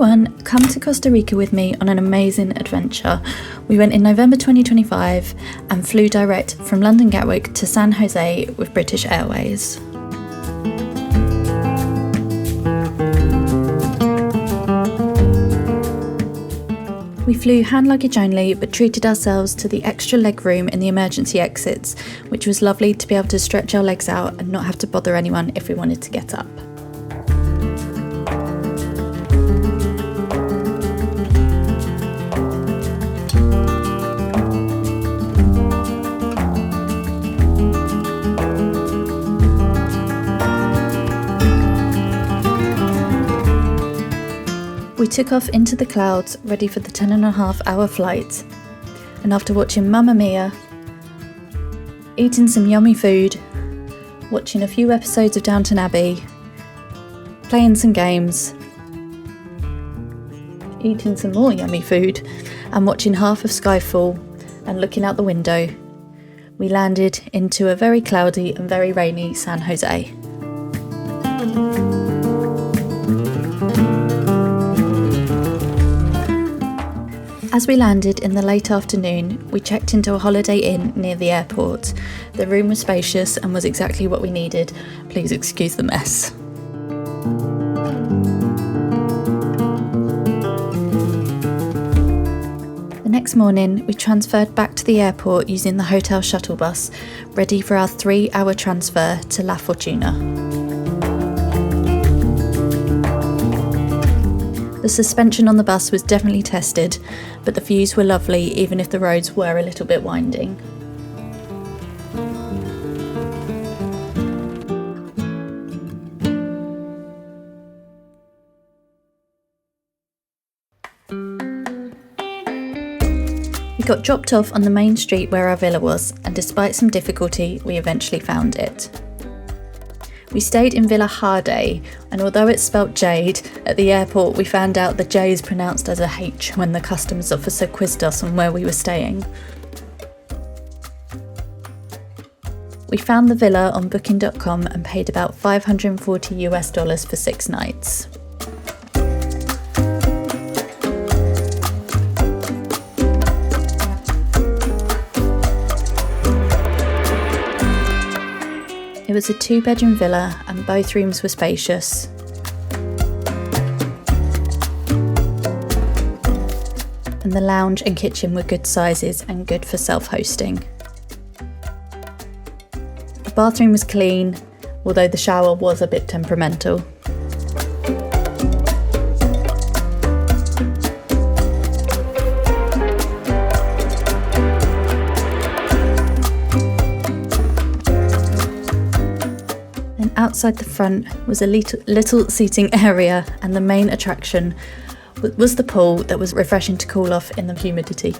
everyone, come to Costa Rica with me on an amazing adventure. We went in November 2025 and flew direct from London Gatwick to San Jose with British Airways. We flew hand luggage only, but treated ourselves to the extra leg room in the emergency exits, which was lovely to be able to stretch our legs out and not have to bother anyone if we wanted to get up. We took off into the clouds, ready for the 10.5-hour flight, and after watching Mamma Mia, eating some yummy food, watching a few episodes of Downton Abbey, playing some games, eating some more yummy food, and watching half of Skyfall and looking out the window, we landed into a very cloudy and very rainy San Jose. As we landed in the late afternoon, we checked into a Holiday Inn near the airport. The room was spacious and was exactly what we needed. Please excuse the mess. The next morning, we transferred back to the airport using the hotel shuttle bus, ready for our 3-hour transfer to La Fortuna. The suspension on the bus was definitely tested, but the views were lovely even if the roads were a little bit winding. We got dropped off on the main street where our villa was, and despite some difficulty, we eventually found it. We stayed in Villa Harde, and although it's spelt Jade, at the airport we found out the J is pronounced as a H when the customs officer quizzed us on where we were staying. We found the villa on booking.com and paid about $540 for 6 nights. It was a 2-bedroom villa and both rooms were spacious. And the lounge and kitchen were good sizes and good for self-hosting. The bathroom was clean, although the shower was a bit temperamental. Outside the front was a little seating area, and the main attraction was the pool that was refreshing to cool off in the humidity.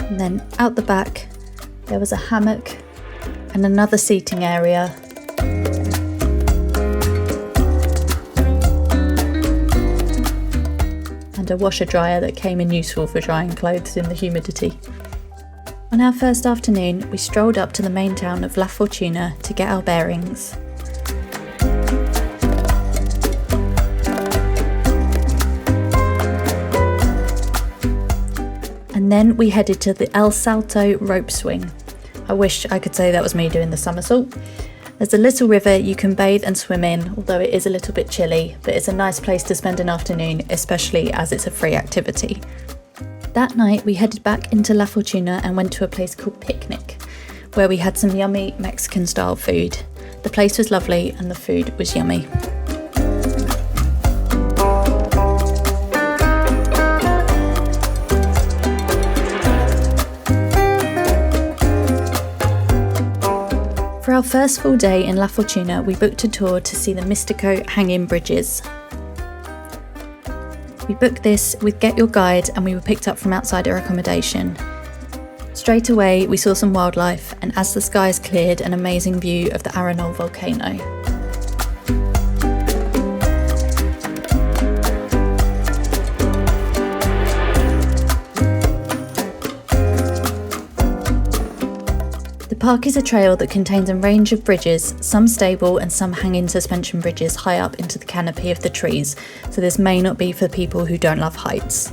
And then out the back there was a hammock and another seating area. A washer dryer that came in useful for drying clothes in the humidity. On our first afternoon, we strolled up to the main town of La Fortuna to get our bearings. And then we headed to the El Salto rope swing. I wish I could say that was me doing the somersault. There's a little river you can bathe and swim in, although it is a little bit chilly, but it's a nice place to spend an afternoon, especially as it's a free activity. That night we headed back into La Fortuna and went to a place called Picnic, where we had some yummy Mexican style food. The place was lovely and the food was yummy. For our first full day in La Fortuna, we booked a tour to see the Mistico Hanging Bridges. We booked this with Get Your Guide and we were picked up from outside our accommodation. Straight away, we saw some wildlife, and as the skies cleared, an amazing view of the Arenal volcano. park is a trail that contains a range of bridges, some stable and some hanging suspension bridges high up into the canopy of the trees, so this may not be for people who don't love heights.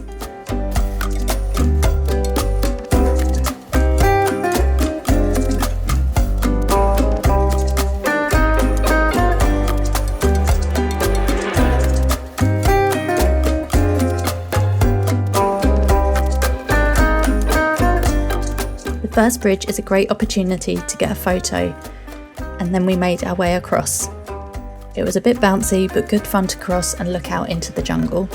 The first bridge is a great opportunity to get a photo, and then we made our way across. It was a bit bouncy but good fun to cross and look out into the jungle.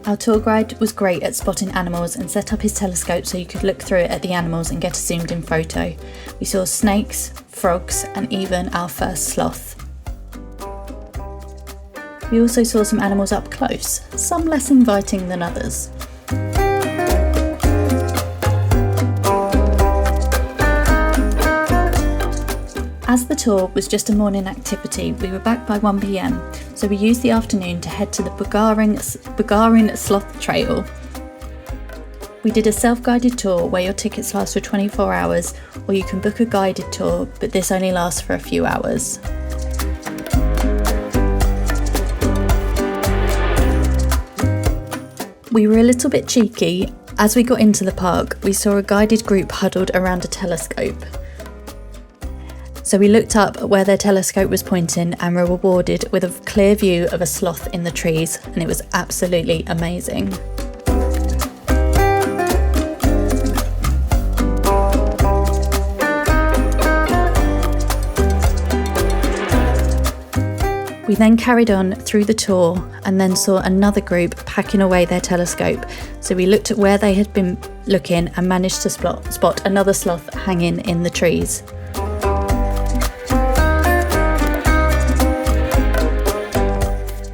Our tour guide was great at spotting animals and set up his telescope so you could look through it at the animals and get a zoomed in photo. We saw snakes, frogs and even our first sloth. We also saw some animals up close, some less inviting than others. As the tour was just a morning activity, we were back by 1 p.m, so we used the afternoon to head to the Bogarin Sloth Trail. We did a self-guided tour where your tickets last for 24 hours, or you can book a guided tour, but this only lasts for a few hours. We were a little bit cheeky. As we got into the park, we saw a guided group huddled around a telescope. So we looked up where their telescope was pointing and were rewarded with a clear view of a sloth in the trees, and it was absolutely amazing. We then carried on through the tour and then saw another group packing away their telescope. So we looked at where they had been looking and managed to spot another sloth hanging in the trees.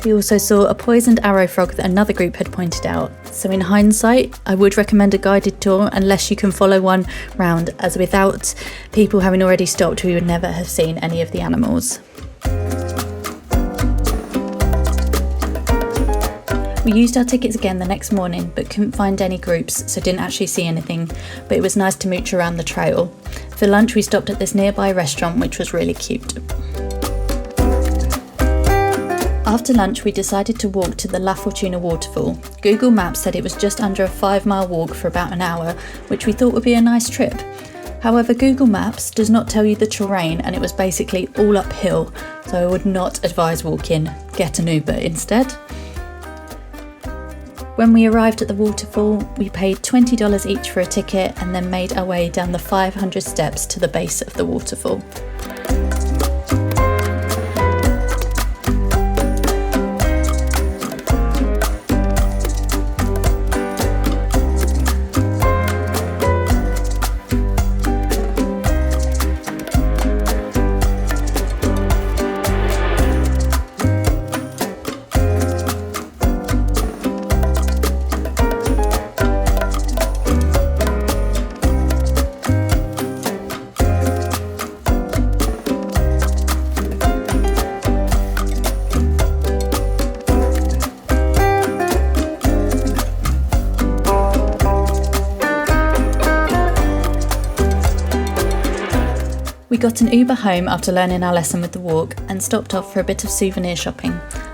We also saw a poisoned arrow frog that another group had pointed out. So in hindsight, I would recommend a guided tour unless you can follow one round, as without people having already stopped, we would never have seen any of the animals. We used our tickets again the next morning but couldn't find any groups, so didn't actually see anything, but it was nice to mooch around the trail. For lunch we stopped at this nearby restaurant which was really cute. After lunch we decided to walk to the Fortuna Waterfall. Google Maps said it was just under a 5-mile walk for about an hour, which we thought would be a nice trip. However, Google Maps does not tell you the terrain and it was basically all uphill, so I would not advise walking. Get an Uber instead. When we arrived at the waterfall, we paid $20 each for a ticket and then made our way down the 500 steps to the base of the waterfall. We got an Uber home after learning our lesson with the walk and stopped off for a bit of souvenir shopping.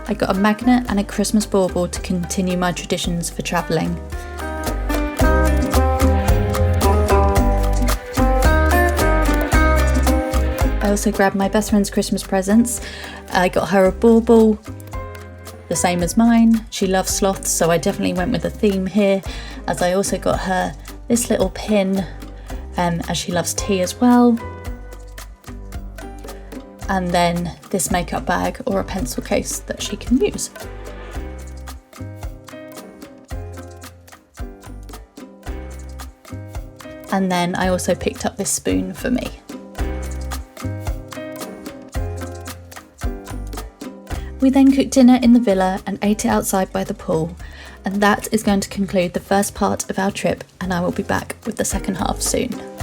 I got a magnet and a Christmas bauble to continue my traditions for travelling. I also grabbed my best friend's Christmas presents. I got her a bauble, the same as mine. She loves sloths, so I definitely went with a theme here, as I also got her this little pin, as she loves tea as well. And then this makeup bag or a pencil case that she can use. And then I also picked up this spoon for me. We then cooked dinner in the villa and ate it outside by the pool, and that is going to conclude the first part of our trip, and I will be back with the second half soon.